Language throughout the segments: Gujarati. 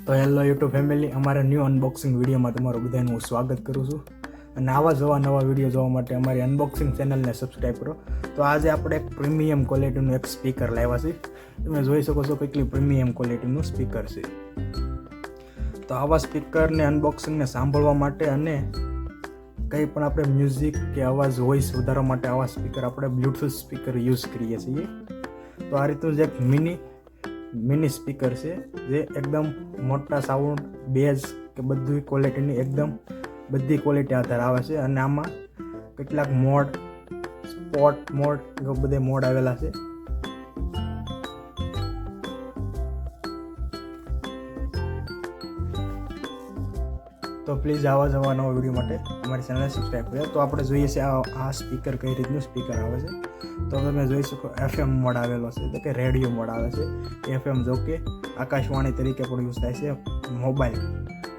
તો હેલો યુટ્યુબ ફેમિલી, અમારા ન્યૂ અનબોક્સિંગ વિડીયોમાં તમારું બધાનું હું સ્વાગત કરું છું. અને આવા જ નવા વિડીયો જોવા માટે અમારી અનબોક્સિંગ ચેનલને સબસ્ક્રાઈબ કરો. તો આજે આપણે એક પ્રીમિયમ ક્વોલિટીનું એક સ્પીકર લાવ્યા છીએ. તમે જોઈ શકો છો કેટલી પ્રીમિયમ ક્વોલિટીનું સ્પીકર છે. તો આવા સ્પીકરને અનબોક્સિંગને સાંભળવા માટે અને કંઈ પણ આપણે મ્યુઝિક કે અવાજ વોઇસ વધારવા માટે આવા સ્પીકર આપણે બ્લૂટૂથ સ્પીકર યુઝ કરીએ છીએ. તો આ રીતનું જ એક મિની સ્પીકર છે જે એકદમ મોટા સાઉન્ડ, બેઝ કે બધી ક્વોલિટીની એકદમ બધી ક્વોલિટી આધાર આવે છે. અને આમાં કેટલાક મોડ, સ્પોટ મોડ, બધા મોડ આવેલા છે. તો પ્લીઝ આવા નવા વિડીયો માટે અમારી ચેનલને સબસ્ક્રાઈબ કરો. તો આપણે જોઈએ છે આ સ્પીકર કઈ રીતનું સ્પીકર આવે છે. તો તમે જોઈ શકો FM મોડ આવેલો છે, એટલે કે રેડિયો મોડ આવે છે. FM જો કે આકાશવાણી તરીકે પણ યુઝ થાય છે. મોબાઈલ,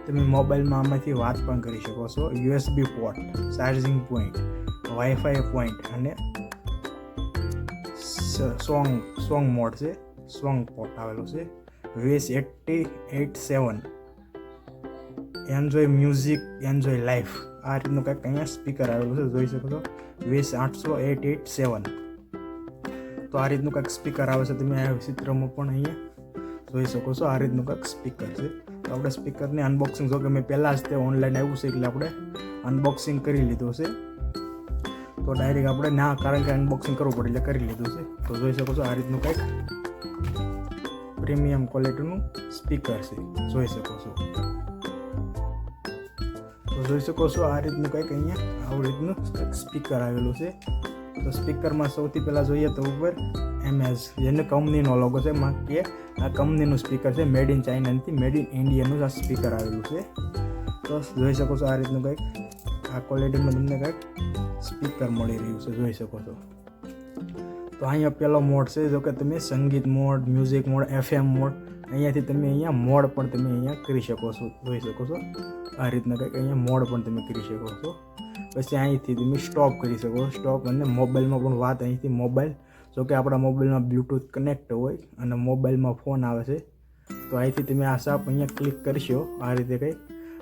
તમે મોબાઈલમાં આમાંથી વાત પણ કરી શકો છો. USB port, charging point, wifi point અને સોંગ મોડ છે. સોંગ પોર્ટ આવેલો છે. VS887 enjoy music, enjoy life, આ રીતનું કંઈક અહીંયા સ્પીકર આવેલું છે. જોઈ શકો છો VS887. તો આ રીતનું કંઈક સ્પીકર આવે છે. તમે આ ચિત્રમાં પણ અહીંયા જોઈ શકો છો આ રીતનું કંઈક સ્પીકર છે. તો આપણે સ્પીકરની અનબોક્સિંગ જો કે મેં પહેલાં જ તે ઓનલાઈન આવ્યું છે એટલે આપણે અનબોક્સિંગ કરી લીધું છે. તો ડાયરેક્ટ આપણે ના, કારણ કે અનબોક્સિંગ કરવું પડે એટલે કરી લીધું છે. તો જોઈ શકો છો આ રીતનું કંઈક પ્રીમિયમ ક્વોલિટીનું સ્પીકર છે. જોઈ શકો છો. તો જોઈ શકો છો આ રીતનું કંઈક અહીંયા આવું રીતનું કંઈક સ્પીકર આવેલું છે. તો સ્પીકરમાં સૌથી પહેલાં જોઈએ તો ઉપર MS જેને કંપનીનો લોગો છે, માં કે આ કંપનીનું સ્પીકર છે. મેડ ઇન ચાઇના નથી, મેડ ઇન ઇન્ડિયાનું આ સ્પીકર આવેલું છે. તો જોઈ શકો છો આ રીતનું કંઈક આ ક્વોલિટીમાં તમને કંઈક સ્પીકર મળી રહ્યું છે. જોઈ શકો છો. તો અહીંયા પહેલો મોડ છે, જો કે તમે સંગીત mode, music mode, FM mode, અહીંયાથી તમે અહીંયા મોડ પણ તમે અહીંયા કરી શકો છો. જોઈ શકો છો આ રીતના કંઈક અહીંયા મોડ પણ તમે કરી શકો છો. પછી અહીંથી તમે સ્ટોપ કરી શકો છો. સ્ટોપ અને મોબાઈલમાં પણ વાત અહીંથી મોબાઈલ, જો કે આપણા મોબાઈલમાં બ્લૂટૂથ કનેક્ટ હોય અને મોબાઈલમાં ફોન આવે છે, તો અહીંથી તમે આ સાપ અહીંયા ક્લિક કરશો આ રીતે કંઈ,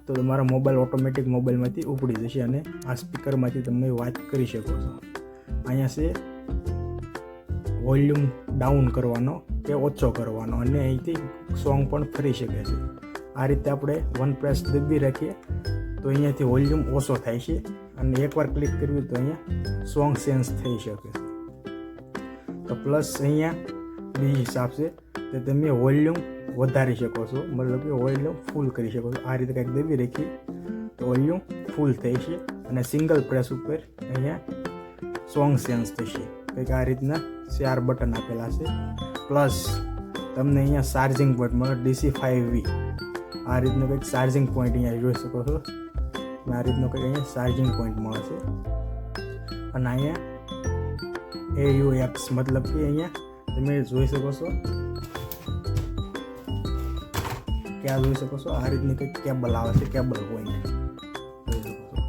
તો તમારા મોબાઈલ ઓટોમેટિક મોબાઈલમાંથી ઉપડી જશે અને આ સ્પીકરમાંથી તમે વાત કરી શકો છો. અહીંયા છે વોલ્યુમ ડાઉન કરવાનો કે ઓછો કરવાનો, અને અહીંથી સોંગ પણ ફરી શકે છે. આ રીતે આપણે વન પ્રેસ દબી રાખીએ તો અહીંયાથી વોલ્યુમ ઓછો થાય છે, અને એકવાર ક્લિક કર્યું તો અહીંયા સોંગ ચેન્જ થઈ શકે છે. તો પ્લસ અહીંયા બીજી હિસાબ છે તો તમે વોલ્યુમ વધારી શકો છો, મતલબ કે વોલ્યુમ ફૂલ કરી શકો છો. આ રીતે કંઈક દબી રાખી તો વોલ્યુમ ફૂલ થઈ છે, અને સિંગલ પ્રેસ ઉપર અહીંયા સોંગ ચેન્જ થશે. કંઈક આ રીતના 4 બટન આપેલા છે. પ્લસ તમને અહીંયા ચાર્જિંગ પોઈન્ટ મળે, DC5V. આ રીતનું કંઈક ચાર્જિંગ પોઈન્ટ અહીંયા જોઈ શકો છો. આ રીતનું કંઈક અહીંયા ચાર્જિંગ પોઈન્ટ મળે છે. અને અહીંયા AUX, મતલબ કે અહીંયા તમે જોઈ શકો છો કે આ જોઈ શકો છો આ રીતની કંઈક કેબલ આવે છે. કેબલ પોઈન્ટ જોઈ શકો છો.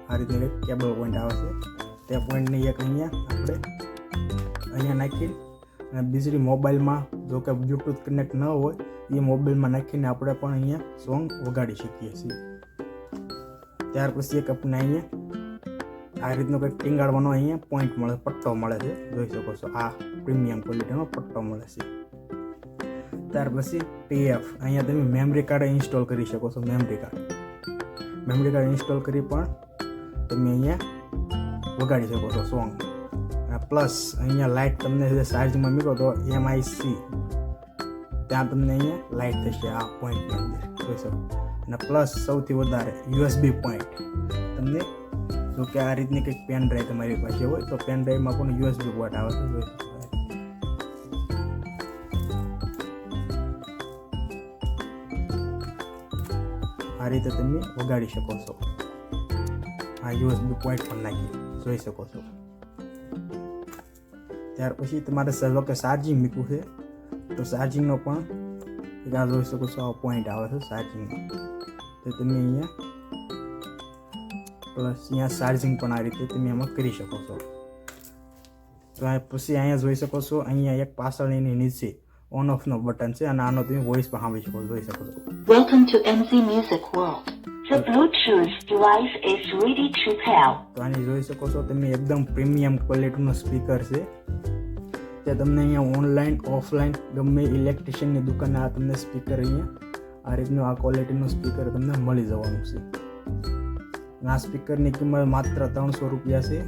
આ રીતની કંઈક કેબલ પોઈન્ટ આવે છે. તે પોઈન્ટની એક અહીંયા નાખી અને બીજી મોબાઈલમાં જો કે બ્લૂટૂથ કનેક્ટ ન હોય એ મોબાઈલમાં નાખીને આપણે પણ અહીંયા સોંગ વગાડી શકીએ છીએ. ત્યાર પછી એક આપણે અહીંયા આ રીતનો કંઈક ટીંગાડવાનો અહીંયા પોઈન્ટ મળે, પટ્ટો મળે છે. જોઈ શકો છો આ પ્રીમિયમ ક્વોલિટીનો પટ્ટો મળે છે. ત્યાર પછી PF, અહીંયા તમે મેમરી કાર્ડ ઇન્સ્ટોલ કરી શકો છો. મેમરી કાર્ડ ઇન્સ્ટોલ કરી પણ તમે અહીંયા વગાડી શકો છો સોંગ. પ્લસ અહીંયા લાઇટ તમને જે ચાર્જમાં મૂકો તો MIC ત્યાં તમને અહીંયા લાઇટ થશે આ પોઈન્ટની અંદર. જોઈ શકો. અને પ્લસ સૌથી વધારે USB પોઈન્ટ તમને, જો કે આ રીતની કંઈક પેન ડ્રાઈવ તમારી પાસે હોય તો પેન ડ્રાઈવમાં પણ USB પોર્ટ આવે છે. જોઈ શકો. આ રીતે તમે વગાડી શકો છો. આ USB પોઈન્ટ પણ નાખી જોઈ શકો છો. ત્યાર પછી તમારે જો કે ચાર્જિંગ મૂકવું છે તો ચાર્જિંગનો પણ આ જોઈ શકો છો આ પોઈન્ટ આવે છે ચાર્જિંગનો. તો તમે અહીંયા પ્લસ અહીંયા ચાર્જિંગ પણ આ રીતે તમે એમાં કરી શકો છો. તો પછી અહીંયા જોઈ શકો છો, અહીંયા એક પાછળ એની નીચે ઓન ઓફનો બટન છે અને આનો તમે વોઇસ પણ સાંભળી શકો જોઈ શકો છો. Welcome to MZ Music World. The Bluetooth device is ready to pair. તો આની જોઈ શકો છો તમે એકદમ પ્રીમિયમ ક્વોલિટીનું સ્પીકર છે તે તમને અહીંયા ઓનલાઈન ઓફલાઈન ગમે ઇલેક્ટ્રિશિયનની દુકાને આ તમને સ્પીકર અહીંયા આ રીતનું આ ક્વોલિટીનું સ્પીકર તમને મળી જવાનું છે. આ સ્પીકરની કિંમત માત્ર 300 રૂપિયા છે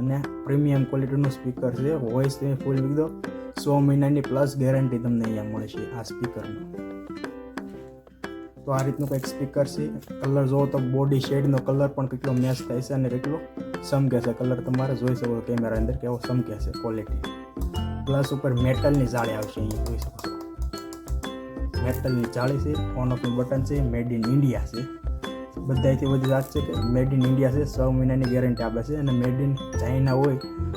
અને પ્રીમિયમ ક્વોલિટીનું સ્પીકર છે. વોઇસ તમે ફૂલ વિકદો 100 મહિનાની પ્લસ ગેરંટી તમને અહીંયા મળશે આ સ્પીકરમાં. તો આ રીતનું કંઈક સ્પીકર છે. કલર જોવો તો બોડી શેડનો કલર પણ કેટલો મેચ થાય છે અને કેટલો ચમકે છે. કલર તમારે જોઈ શકો કેમેરા અંદર કેવો ચમકે છે ક્વોલિટી. પ્લસ ઉપર મેટલની જાળી આવશે અહીંયા જોઈ શકો છો. મેટલની જાળી છે. ઓન ઓફનું બટન છે. મેડ ઇન ઇન્ડિયા છે. બધાથી બધી વાત છે કે મેડ ઇન ઇન્ડિયા છે. 6 મહિનાની ગેરંટી આપે છે અને મેડ ઇન ચાઇના હોય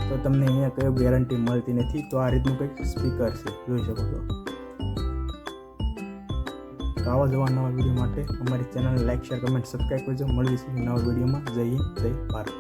તો તમને અહીંયા કઈ ગેરંટી મળતી નથી. તો આ રીતનું કંઈક સ્પીકર છે જોઈ શકો છો. તો આવા જવા નવા વિડીયો માટે અમારી ચેનલને લાઈક શેર કમેન્ટ સબસ્ક્રાઈબ કરજો. મળીશું નવા વિડીયોમાં. જય હિન્દ જય ભારત.